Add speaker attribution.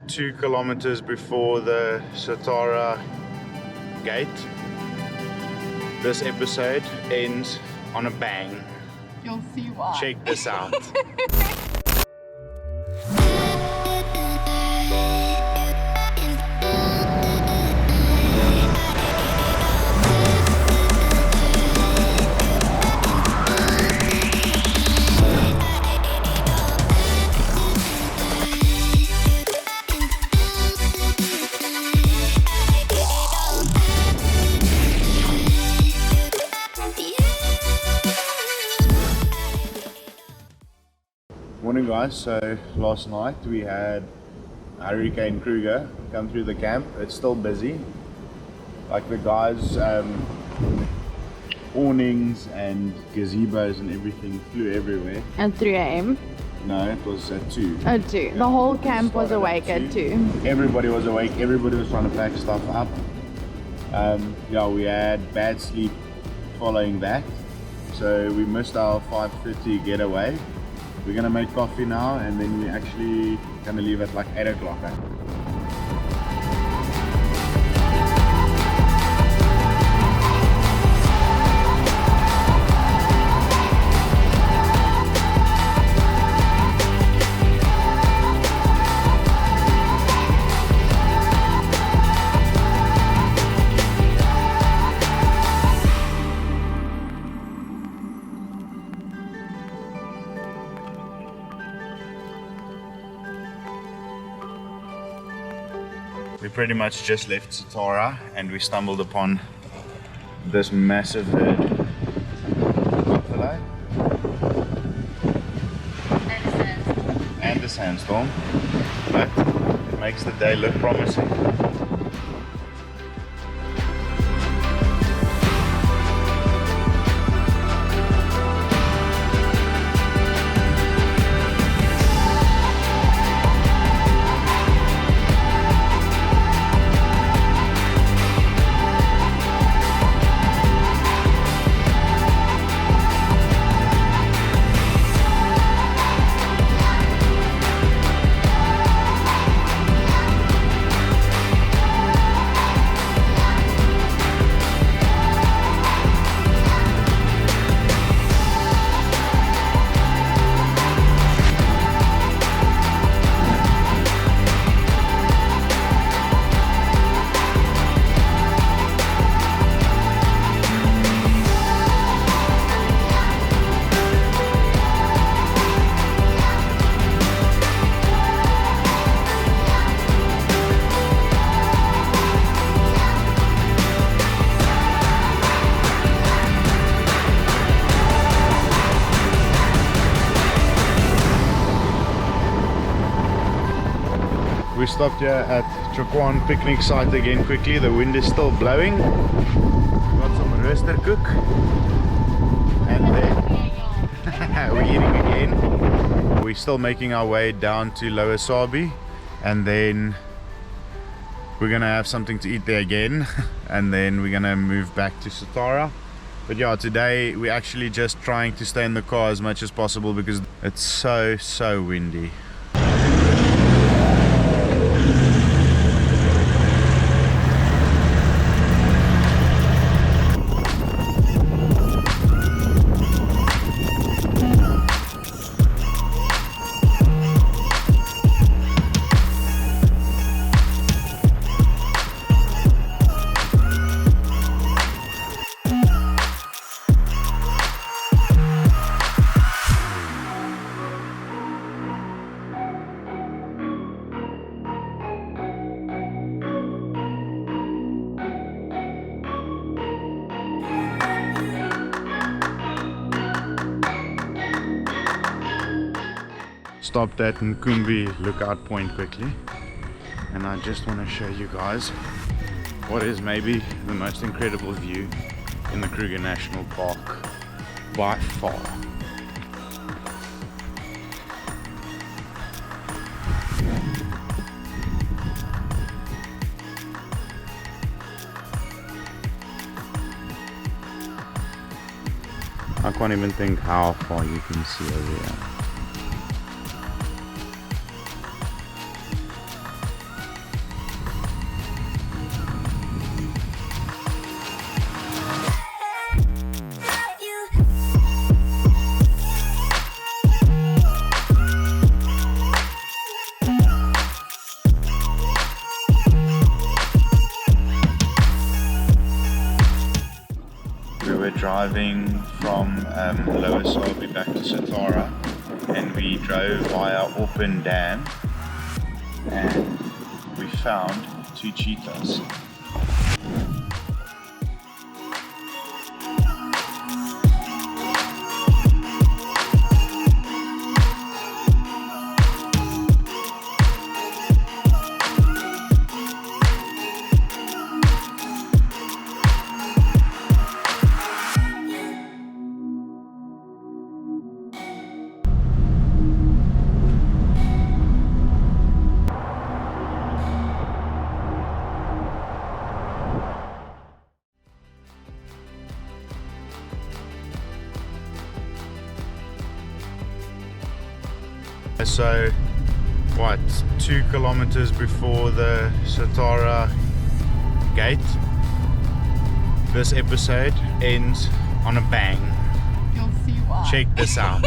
Speaker 1: 2 kilometers before the Satara gate. This episode ends on a bang.
Speaker 2: You'll see why.
Speaker 1: Check this out. Morning guys, so last night we had Hurricane Kruger come through the camp. It's still busy. Like the guys, awnings and gazebos and everything flew everywhere.
Speaker 2: At 3 a.m.
Speaker 1: No, it was at 2.
Speaker 2: At 2. The whole camp was awake at 2.
Speaker 1: Everybody was awake, everybody was trying to pack stuff up. Yeah, we had bad sleep following that. So we missed our 5:30 getaway. We're gonna make coffee now and then we're actually gonna leave at like 8 o'clock. We pretty much just left Satara and we stumbled upon this massive herd of buffalo and a sandstorm, but it makes the day look promising. We stopped here at Chokwan picnic site again quickly. The wind is still blowing. Got some rooster cook. And then we're eating again. We're still making our way down to Lower Sabie. And then we're gonna have something to eat there again. And then we're gonna move back to Satara. But yeah, today we're actually just trying to stay in the car as much as possible because it's so windy. Stopped at Nkumbi lookout point quickly, and I just want to show you guys what is maybe the most incredible view in the Kruger National Park by far. I can't even think how far you can see over here. driving from Lower Sabie back to Satara, and we drove via Open Dam, and we found 2 cheetahs. So, what, 2 kilometers before the Satara gate, this episode ends on a bang.
Speaker 2: You'll see why.
Speaker 1: Check this out.